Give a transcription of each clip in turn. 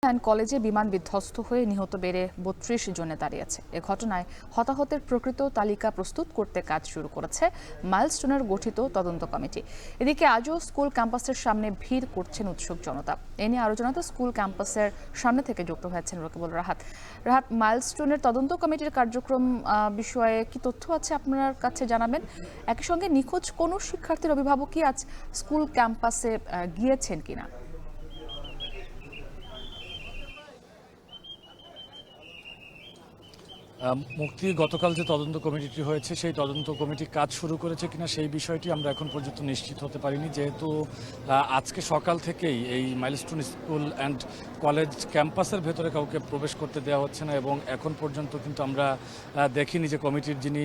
কলেজে বিমান বিধ্বস্ত হয়ে নিহত বেড়ে ৩২ জনে দাঁড়িয়েছে। এ ঘটনায় হতাহতের প্রকৃত তালিকা প্রস্তুত করতে কাজ শুরু করেছে মাইলস্টোনের গঠিত তদন্ত কমিটি। এদিকে আজও স্কুল ক্যাম্পাসের সামনে ভিড় করছেন উৎসুক জনতা। এ নিয়ে আরও জানাতে স্কুল ক্যাম্পাসের সামনে থেকে যুক্ত হয়েছেন রকিবুল রাহাত। মাইলস্টোনের তদন্ত কমিটির কার্যক্রম বিষয়ে কি তথ্য আছে আপনার কাছে জানাবেন? একই সঙ্গে নিখোঁজ কোনো শিক্ষার্থীর অভিভাবক কি আজ স্কুল ক্যাম্পাসে গিয়েছেন কিনা? মুক্তি গতকাল যে তদন্ত কমিটিটি হয়েছে সেই তদন্ত কমিটি কাজ শুরু করেছে কিনা সেই বিষয়টি আমরা এখন পর্যন্ত নিশ্চিত হতে পারিনি, যেহেতু আজকে সকাল থেকেই এই মাইলস্টোন স্কুল অ্যান্ড কলেজ ক্যাম্পাসের ভেতরে কাউকে প্রবেশ করতে দেওয়া হচ্ছে না এবং এখন পর্যন্ত কিন্তু আমরা দেখিনি যে কমিটির যিনি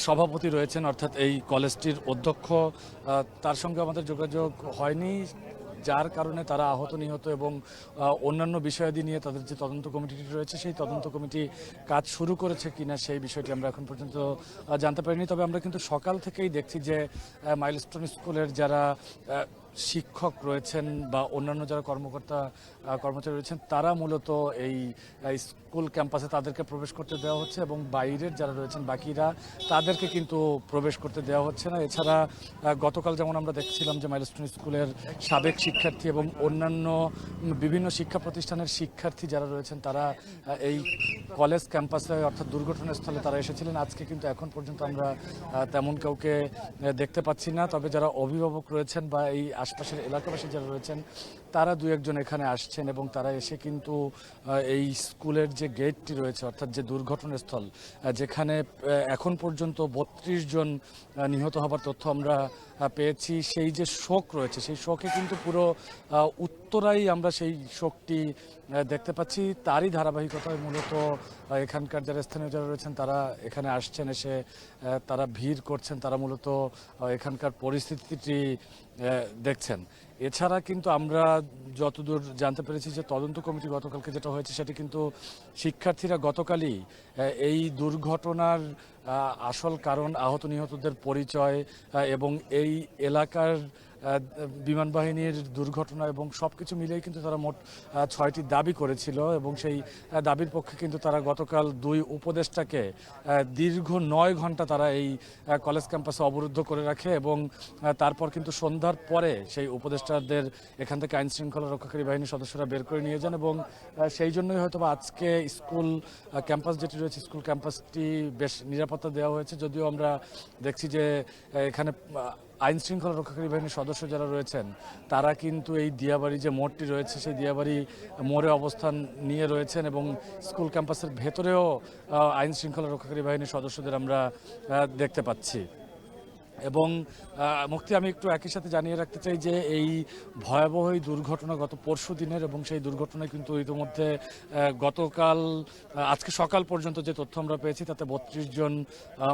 সভাপতি রয়েছেন অর্থাৎ এই কলেজটির অধ্যক্ষ, তার সঙ্গে আমাদের যোগাযোগ হয়নি, যার কারণে তারা আহত নিহত এবং অন্যান্য বিষয়াদি নিয়ে তাদের যে তদন্ত কমিটিটি রয়েছে সেই তদন্ত কমিটি কাজ শুরু করেছে কিনা সেই বিষয়টি আমরা এখন পর্যন্ত জানতে পারিনি। তবে আমরা কিন্তু সকাল থেকেই দেখছি যে মাইলস্টোন স্কুলের যারা শিক্ষক রয়েছেন বা অন্যান্য যারা কর্মচারী রয়েছেন তারা মূলত এই স্কুল ক্যাম্পাসে তাদেরকে প্রবেশ করতে দেওয়া হচ্ছে এবং বাইরের যারা রয়েছেন বাকিরা তাদেরকে কিন্তু প্রবেশ করতে দেওয়া হচ্ছে না। এছাড়া গতকাল যেমন আমরা দেখছিলাম যে মাইলস্টোন স্কুলের সাবেক শিক্ষার্থী এবং অন্যান্য বিভিন্ন শিক্ষা প্রতিষ্ঠানের শিক্ষার্থী যারা রয়েছেন তারা এই কলেজ ক্যাম্পাসে অর্থাৎ দুর্ঘটনাস্থলে তারা এসেছিলেন। আজকে কিন্তু এখন পর্যন্ত আমরা তেমন কাউকে দেখতে পাচ্ছি না। তবে যারা অভিভাবক রয়েছেন বা এই আশপাশের এলাকাবাসী যারা রয়েছেন তারা দু একজন এখানে আসছেন এবং তারা এসে কিন্তু এই স্কুলের যে গেটটি রয়েছে অর্থাৎ যে দুর্ঘটনাস্থল যেখানে এখন পর্যন্ত ৩২ জন নিহত হবার তথ্য আমরা পেয়েছি, সেই যে শোক রয়েছে সেই শোকে কিন্তু পুরো উত্তরাই আমরা সেই শোকটি দেখতে পাচ্ছি। তারই ধারাবাহিকতায় মূলত এখানকার যারা স্থানীয় যারা রয়েছেন তারা এখানে আসছেন, এসে তারা ভিড় করছেন, তারা মূলত এখানকার পরিস্থিতিটি দেখছেন। এছাড়া কিন্তু আমরা যতদূর জানতে পেরেছি যে তদন্ত কমিটি গতকালকে যেটা হয়েছে সেটি কিন্তু শিক্ষার্থীরা গতকালই এই দুর্ঘটনার আসল কারণ, আহত নিহতদের পরিচয় এবং এই এলাকার বিমান বাহিনীর দুর্ঘটনা এবং সব কিছু মিলেই কিন্তু তারা মোট ৬টি দাবি করেছিল এবং সেই দাবির পক্ষে কিন্তু তারা গতকাল ২ উপদেষ্টাকে দীর্ঘ ৯ ঘন্টা তারা এই কলেজ ক্যাম্পাসে অবরুদ্ধ করে রাখে এবং তারপর কিন্তু সন্ধ্যার পরে সেই উপদেষ্টাদের এখান থেকে আইন শৃঙ্খলা রক্ষাকারী বাহিনীর সদস্যরা বের করে নিয়ে যান এবং সেই জন্যই হয়তো আজকে স্কুল ক্যাম্পাস যেটি রয়েছে স্কুল ক্যাম্পাসটি বেশ নিরাপত্তা দেওয়া হয়েছে। যদিও আমরা দেখছি যে এখানে আইন শৃঙ্খলা রক্ষাকারী বাহিনীর সদস্য যারা রয়েছেন তারা কিন্তু এই দিয়াবাড়ি যে মোড়টি রয়েছে সেই দিয়াবাড়ি মোড়ে অবস্থান নিয়ে রয়েছেন এবং স্কুল ক্যাম্পাসের ভেতরেও আইন শৃঙ্খলা রক্ষাকারী বাহিনীর সদস্যদের আমরা দেখতে পাচ্ছি। এবং মুক্তি, আমি একটু একই সাথে জানিয়ে রাখতে চাই যে এই ভয়াবহ এই দুর্ঘটনা গত পরশু দিনের এবং সেই দুর্ঘটনায় কিন্তু ইতিমধ্যে গতকাল আজকে সকাল পর্যন্ত যে তথ্য আমরা পেয়েছি তাতে ৩২ জন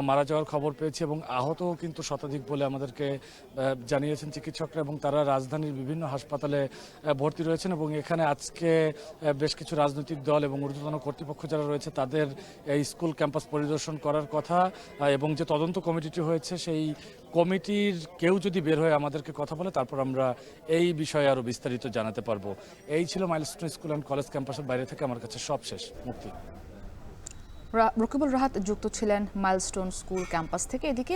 মারা যাওয়ার খবর পেয়েছি এবং আহতও কিন্তু শতাধিক বলে আমাদেরকে জানিয়েছেন চিকিৎসকরা এবং তারা রাজধানীর বিভিন্ন হাসপাতালে ভর্তি রয়েছেন এবং এখানে আজকে বেশ কিছু রাজনৈতিক দল এবং ঊর্ধ্বতন কর্তৃপক্ষ যারা রয়েছে তাদের এই স্কুল ক্যাম্পাস পরিদর্শন করার কথা এবং যে তদন্ত কমিটিটি হয়েছে সেই কমিটির কেউ যদি বের হয়ে আমাদেরকে কথা বলে তারপর আমরা এই বিষয়ে আরো বিস্তারিত জানাতে পারবো। এই ছিল মাইলস্টোন স্কুল অ্যান্ড কলেজ ক্যাম্পাসের বাইরে থেকে আমার কাছে সব শেষ। মুক্তি। রকিবুল রাহাত যুক্ত ছিলেন মাইলস্টোন স্কুল ক্যাম্পাস থেকে। এদিকে